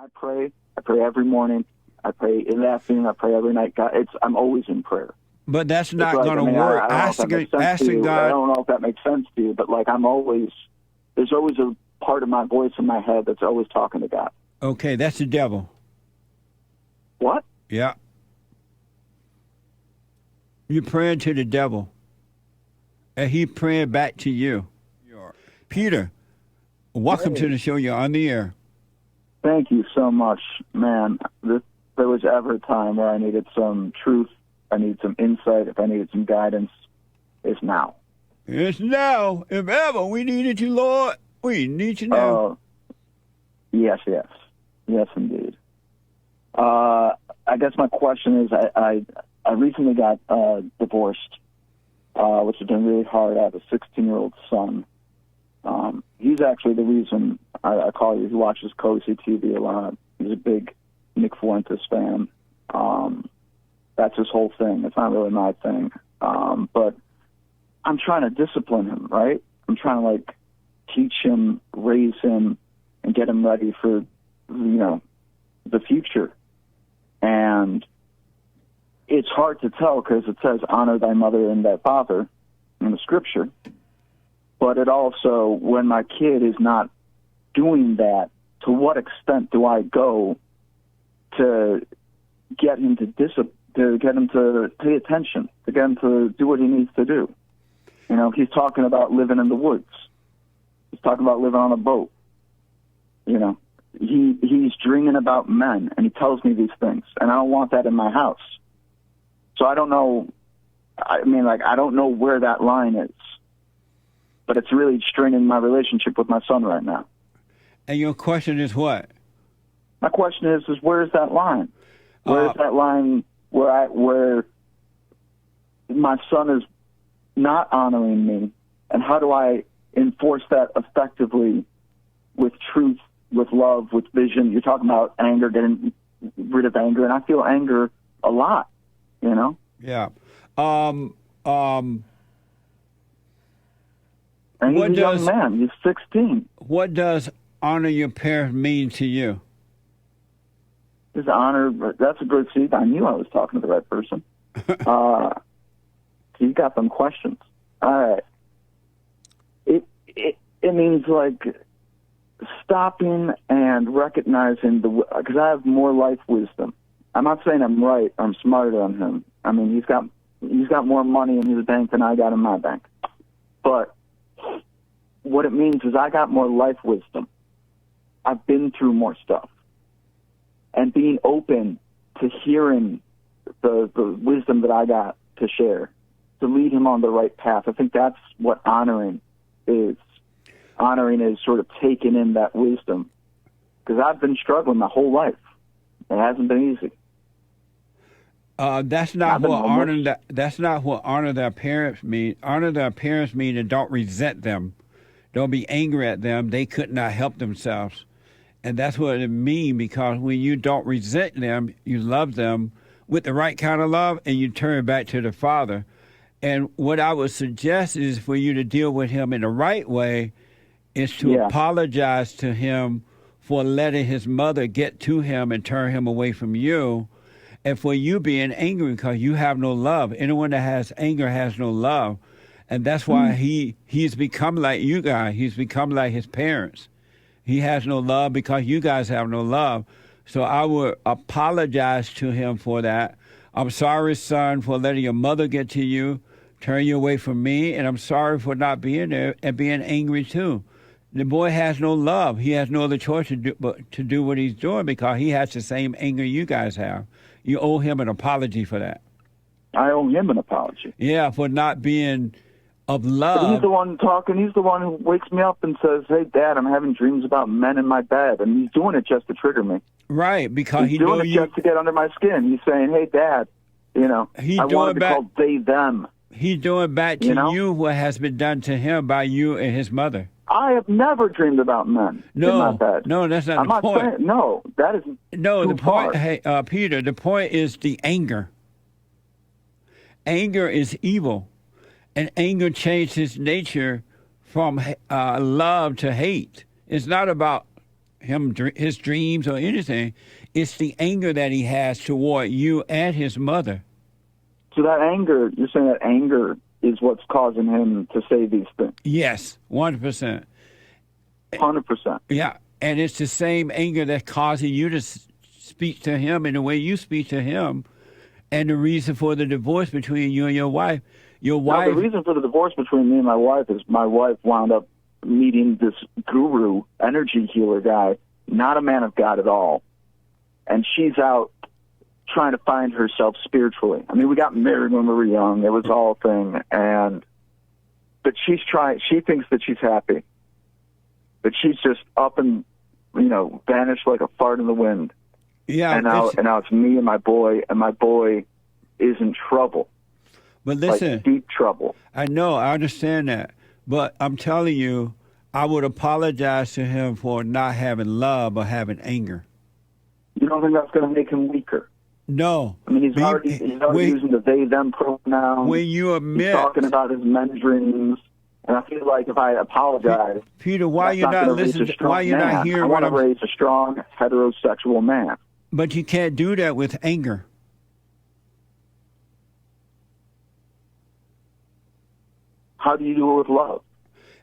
I pray every morning. I pray in the afternoon. I pray every night. God, I'm always in prayer. But that's not going to work. Asking God. I don't know if that makes sense to you, but like there's always a part of my voice in my head that's always talking to God. Okay, that's the devil. What? Yeah. You're praying to the devil, and he praying back to you. Peter, welcome to the show. You're on the air. Thank you so much, man. If there was ever a time where I needed some truth, I needed some insight, if I needed some guidance, it's now. It's now. If ever we needed you, Lord, we need you now. Yes, indeed. I guess my question is, I recently got divorced, which has been really hard. I have a 16-year-old son. He's actually the reason I call you. He watches Cozy TV a lot. He's a big Nick Fuentes fan. That's his whole thing. It's not really my thing. But I'm trying to discipline him, right? I'm trying to, like, teach him, raise him, and get him ready for, the future. And it's hard to tell because it says, honor thy mother and thy father in the scripture. But it also, when my kid is not doing that, to what extent do I go to get him to get him to pay attention, to get him to do what he needs to do? He's talking about living in the woods. He's talking about living on a boat. He's dreaming about men, and he tells me these things, and I don't want that in my house. So I don't know. I don't know where that line is, but it's really straining my relationship with my son right now. And your question is what? My question is where is that line? Where is that line where my son is not honoring me, and how do I enforce that effectively with truth, with love, with vision? You're talking about anger, getting rid of anger, and I feel anger a lot, Yeah. And he's a young man. He's 16. What does honor your parents mean to you? His honor, that's a good seat. I knew I was talking to the right person. You got them questions. All right. It means, like, stopping and recognizing because I have more life wisdom. I'm not saying I'm right. I'm smarter than him. I mean, he's got more money in his bank than I got in my bank. But what it means is I got more life wisdom. I've been through more stuff. And being open to hearing the wisdom that I got to share, to lead him on the right path. I think that's what honoring is. Honoring is sort of taking in that wisdom. Because I've been struggling my whole life. It hasn't been easy. That's not what honor their parents mean. Honor their parents mean to don't resent them. Don't be angry at them. They could not help themselves. And that's what it means, because when you don't resent them, you love them with the right kind of love, and you turn back to the Father. And what I would suggest is for you to deal with him in the right way is to apologize to him for letting his mother get to him and turn him away from you, and for you being angry because you have no love. Anyone that has anger has no love. And that's why he's become like you guys. He's become like his parents. He has no love because you guys have no love. So I would apologize to him for that. I'm sorry, son, for letting your mother get to you, turn you away from me, and I'm sorry for not being there and being angry too. The boy has no love. He has no other choice to do what he's doing because he has the same anger you guys have. You owe him an apology for that. I owe him an apology. Yeah, for not being of love. But he's the one talking. He's the one who wakes me up and says, "Hey, Dad, I'm having dreams about men in my bed," and he's doing it just to trigger me. Right, because he's doing it just to get under my skin. He's saying, "Hey, Dad, I want to be called they, them." He's doing back to you what has been done to him by you and his mother. I have never dreamed about men in my bed. No, that's not the point. Saying, no, that is no. The point, hey, Peter. The point is the anger. Anger is evil, and anger changes its nature from love to hate. It's not about his dreams or anything. It's the anger that he has toward you and his mother. So that anger, you're saying that anger is what's causing him to say these things? Yes, 100%. 100%. Yeah, and it's the same anger that's causing you to speak to him in the way you speak to him, and the reason for the divorce between you and your wife. Your wife. No, the reason for the divorce between me and my wife is my wife wound up meeting this guru, energy healer guy, not a man of God at all, and she's out trying to find herself spiritually. I mean, we got married when we were young. It was all a thing, but she's trying. She thinks that she's happy, but she's just up and vanished like a fart in the wind. Yeah, and now it's me and my boy is in trouble. But listen, like deep trouble. I know, I understand that, but I'm telling you, I would apologize to him for not having love or having anger. You don't think that's going to make him weaker? No. I mean, he's already using the they/them pronoun. When you admit, he's talking about his men dreams, and I feel like if I apologize, Peter, why you not listening? Why you not hearing? I want to raise a strong heterosexual man. But you can't do that with anger. How do you do it with love?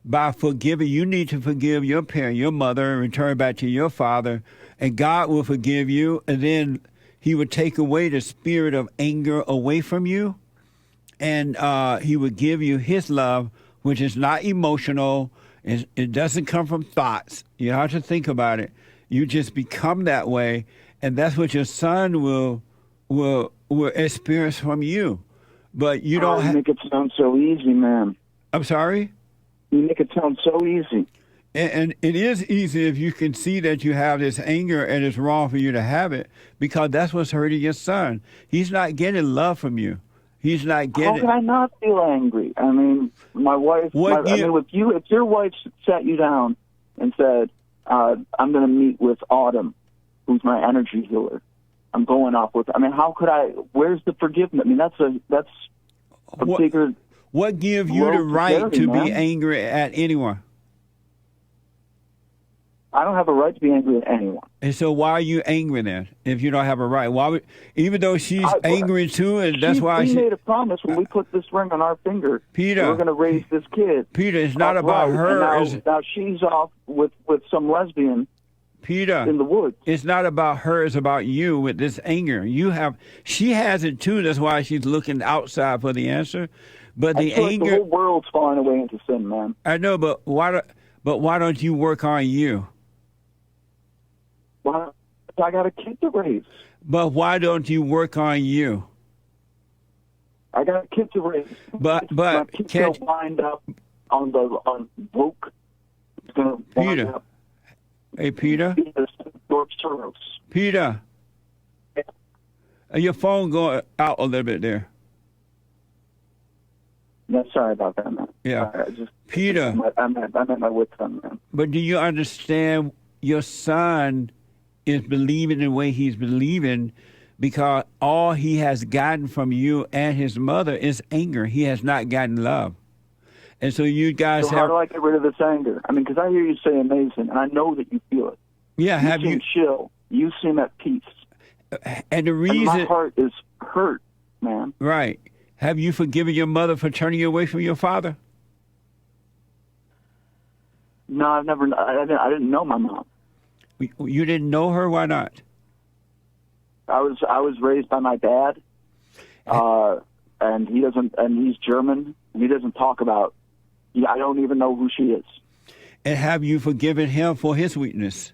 By forgiving. You need to forgive your parent, your mother, and return back to your father, and God will forgive you, and then he would take away the spirit of anger away from you, and he would give you his love, which is not emotional. It doesn't come from thoughts. You have to think about it. You just become that way, and that's what your son will experience from you. But you don't make it sound so easy, man. I'm sorry? You make it sound so easy. And it is easy if you can see that you have this anger and it's wrong for you to have it, because that's what's hurting your son. He's not getting love from you. He's not getting. How can I not feel angry? I mean, my wife. If your wife sat you down and said, "I'm going to meet with Autumn, who's my energy healer. I'm going off with." I mean, how could I? Where's the forgiveness? I mean, that's a bigger. What gives you the right to be angry at anyone? I don't have a right to be angry at anyone. And so why are you angry then, if you don't have a right? Even though she's angry too, and that's why she made a promise when we put this ring on our finger. Peter, we're going to raise this kid. Peter, it's not about her. Now she's off with some lesbian. Peter, in the woods. It's not about her. It's about you with this anger. She has it too. That's why she's looking outside for the answer. But the anger, the whole world's falling away into sin, man. I know, but why don't you work on you? Well, I got a kid to raise. But why don't you work on you? I got a kid to raise. But my kid's gonna wind up on woke. It's gonna wind up. Hey, Peter. Peter. Your phone going out a little bit there. Yeah, sorry about that, man. Yeah. Peter. I'm at my wit's end, man. But do you understand your son is believing the way he's believing because all he has gotten from you and his mother is anger. He has not gotten love. And so you guys how do I get rid of this anger? I mean, because I hear you say amazing, and I know that you feel it. Yeah, you seem chill. You seem at peace. And the reason... And my heart is hurt, man. Right. Have you forgiven your mother for turning you away from your father? No, I've never... I didn't know my mom. You didn't know her? Why not? I was raised by my dad, and he doesn't... And he's German. He doesn't talk about... I don't even know who she is. And have you forgiven him for his weakness?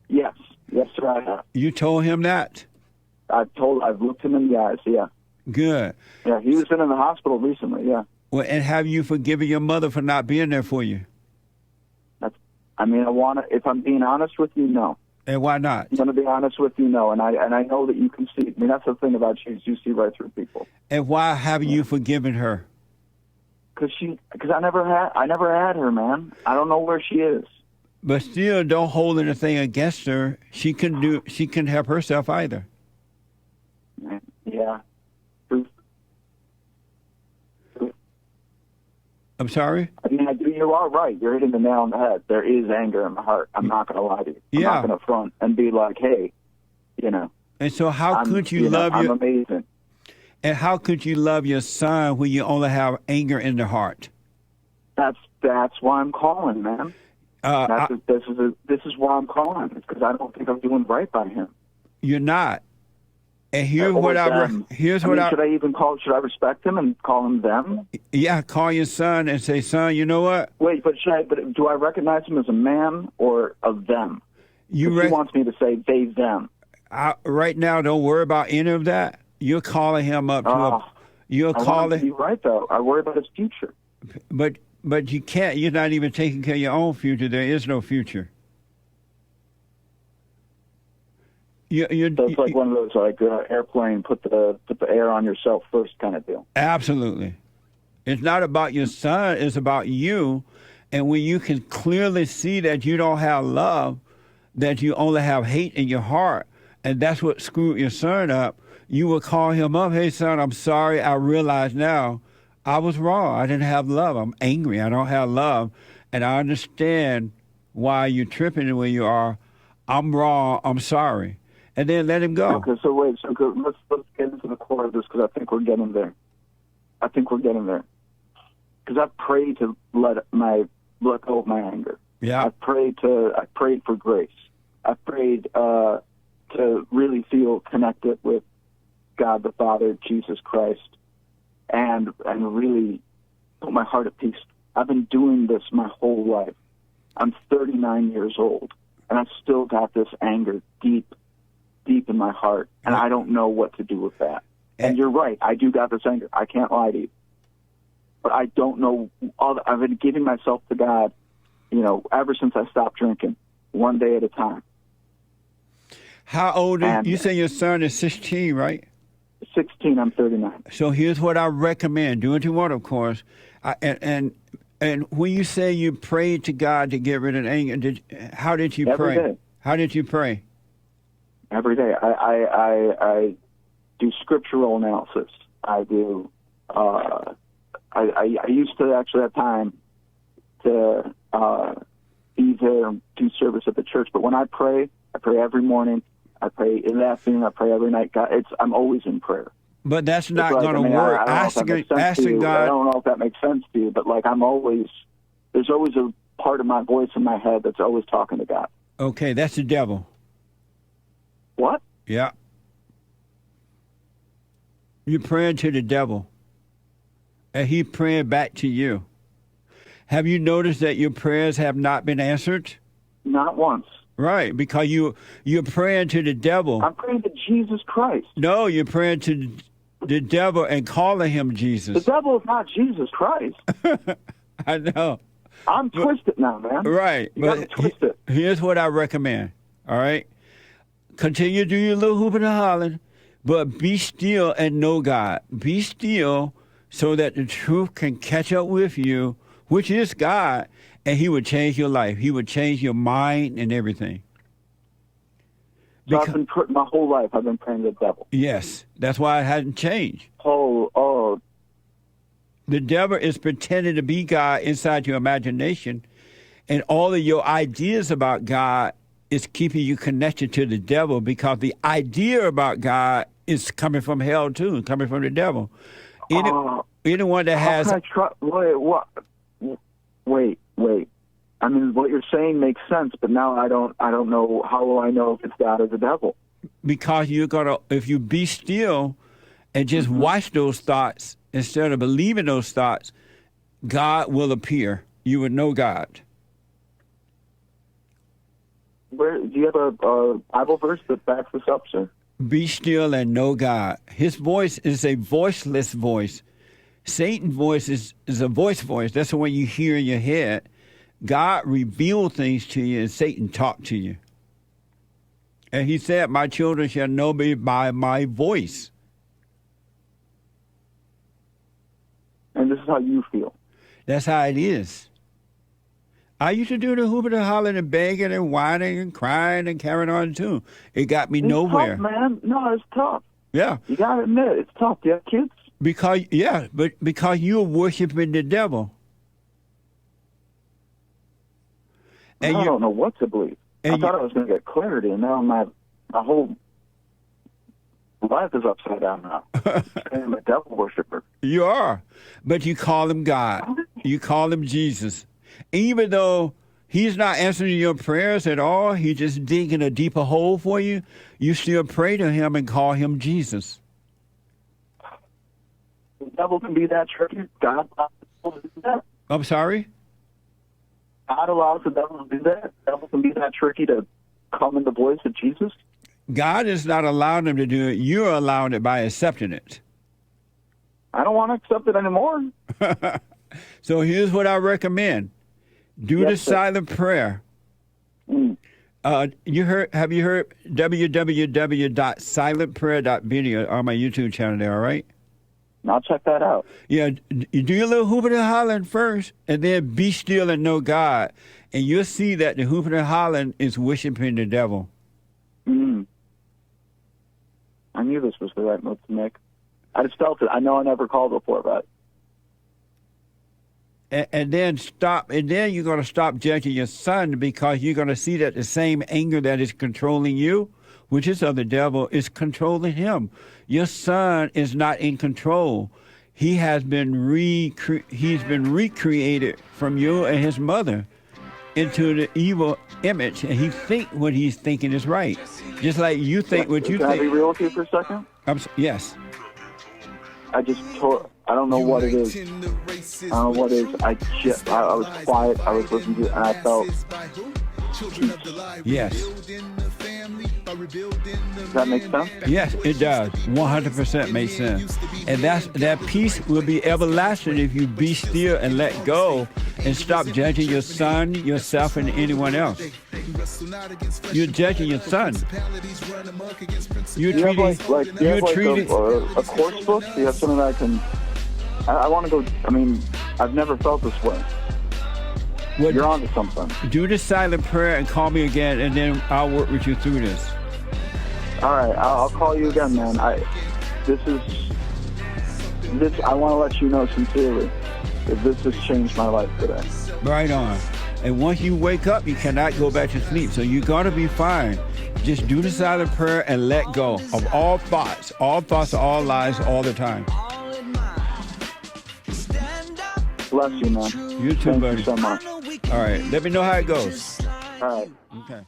Yes. Yes, sir, I have. You told him that? I've looked him in the eyes, yeah. Good. Yeah, he was in the hospital recently, yeah. Well, and have you forgiven your mother for not being there for you? If I'm being honest with you, no. And why not? I'm going to be honest with you, no. And I know that you can see. I mean, that's the thing about you, is you see right through people. And why haven't you forgiven her? Because I never had her, man. I don't know where she is. But still, don't hold anything against her. She can help herself either. Yeah. I'm sorry? I mean, I do you are right. You're hitting the nail on the head. There is anger in my heart. I'm not going to lie to you. I'm not going to front and be like, hey, And so how could you love I'm amazing. And how could you love your son when you only have anger in the heart? That's why I'm calling, man. This is why I'm calling. It's because I don't think I'm doing right by him. You're not. And here's what should I even call? Should I respect him and call him them? Yeah, call your son and say, son, you know what? Wait, but do I recognize him as a man or a them? He wants me to say they them. Right now, don't worry about any of that. You're calling him up to you're calling. You're right, though. I worry about his future. But you can't. You're not even taking care of your own future. There is no future. So it's like one of those airplane, put the air on yourself first kind of deal. Absolutely. It's not about your son. It's about you. And when you can clearly see that you don't have love, that you only have hate in your heart, and that's what screwed your son up, you will call him up, hey, son, I'm sorry. I realize now I was wrong. I didn't have love. I'm angry. I don't have love. And I understand why you're tripping the way you are. I'm wrong. I'm sorry. And then let him go. Okay, so wait. So let's get into the core of this because I think we're getting there. Because I've prayed to let go of my anger. Yeah. I prayed for grace. I prayed to really feel connected with God the Father, Jesus Christ, and really put my heart at peace. I've been doing this my whole life. I'm 39 years old, and I've still got this anger deep in my heart, and I don't know what to do with that. And you're right, I do got this anger. I can't lie to you. But I don't know. I've been giving myself to God, ever since I stopped drinking, one day at a time. How old is you? Say your son is 16, right? 16, I'm 39. So here's what I recommend. Do what you want, of course. And when you say you prayed to God to get rid of anger, how did you pray? Every day. How did you pray? Every day. I do scriptural analysis. I do. I used to actually have time to be there and do service at the church. But when I pray every morning. I pray in the afternoon. I pray every night. God, I'm always in prayer. But that's not going to work. Asking God. I don't know if that makes sense to you, but there's always a part of my voice in my head that's always talking to God. Okay, that's the devil. What? Yeah. You're praying to the devil, and he's praying back to you. Have you noticed that your prayers have not been answered? Not once. Right, because you're praying to the devil. I'm praying to Jesus Christ. No, you're praying to the devil and calling him Jesus. The devil is not Jesus Christ. I know. I'm twisted now, man. Right. You gotta twist it. Here's what I recommend, all right? Continue to do your little hooping and hollering, but be still and know God. Be still so that the truth can catch up with you, which is God, and he would change your life. He would change your mind and everything. So I've been my whole life I've been praying to the devil. Yes, that's why it hasn't changed. Oh. The devil is pretending to be God inside your imagination, and all of your ideas about God is keeping you connected to the devil because the idea about God is coming from hell too, coming from the devil. Anyone that has... Wait. I mean, what you're saying makes sense, but now I don't know. How will I know if it's God or the devil? Because if you be still and just watch those thoughts instead of believing those thoughts, God will appear. You will know God. Do you have a Bible verse that backs this up, sir? Be still and know God. His voice is a voiceless voice. Satan's voice is a voice. That's the one you hear in your head. God revealed things to you, and Satan talked to you. And he said, my children shall know me by my voice. And this is how you feel. That's how it is. I used to do the hooping and hollering and begging and whining and crying and carrying on too. It got me nowhere. Tough, man. No, it's tough. Yeah. You got to admit, it's tough. Do you have kids? Because you're worshiping the devil. I don't know what to believe. I thought I was going to get clarity, and now my whole life is upside down now. I'm a devil worshiper. You are. But you call him God. You call him Jesus. Even though he's not answering your prayers at all, he's just digging a deeper hole for you, you still pray to him and call him Jesus. The devil can be that tricky. God allows the devil to do that. I'm sorry? God allows the devil to do that. The devil can be that tricky to come in the voice of Jesus. God is not allowing him to do it. You're allowing it by accepting it. I don't want to accept it anymore. So here's what I recommend. Do the silent prayer. Mm. Have you heard www.silentprayer.video on my YouTube channel there, all right? I'll check that out. Yeah, you do your little hooping and hollering first, and then be still and know God. And you'll see that the hooping and hollering is worshiping the devil. Mm. I knew this was the right move to make. I just felt it. I know I never called before, but... And then you're going to stop judging your son, because you're going to see that the same anger that is controlling you, which is of the devil, is controlling him. Your son is not in control. He has been recreated from you and his mother into the evil image, and he think what he's thinking is right, just like you think what you think. Can I be real with you for a second? Yes. I don't know what it is. I don't know what it is. I was quiet. I was listening to it, and I felt peace. Yes. Does that make sense? Yes, it does. 100% makes sense. And that peace will be everlasting if you be still and let go and stop judging your son, yourself, and anyone else. You're judging your son. Do you have a course book? Do you have something that I can... I want to go... I mean, I've never felt this way. You're on to something. Do the silent prayer and call me again, and then I'll work with you through this. All right, I'll call you again, man. I want to let you know sincerely that this has changed my life today. Right on. And once you wake up, you cannot go back to sleep, so you got to be fine. Just do the silent prayer and let go of all thoughts, all lies, all the time. Bless you, man. You too, buddy. Thank you so much. All right, let me know how it goes. All right. Okay.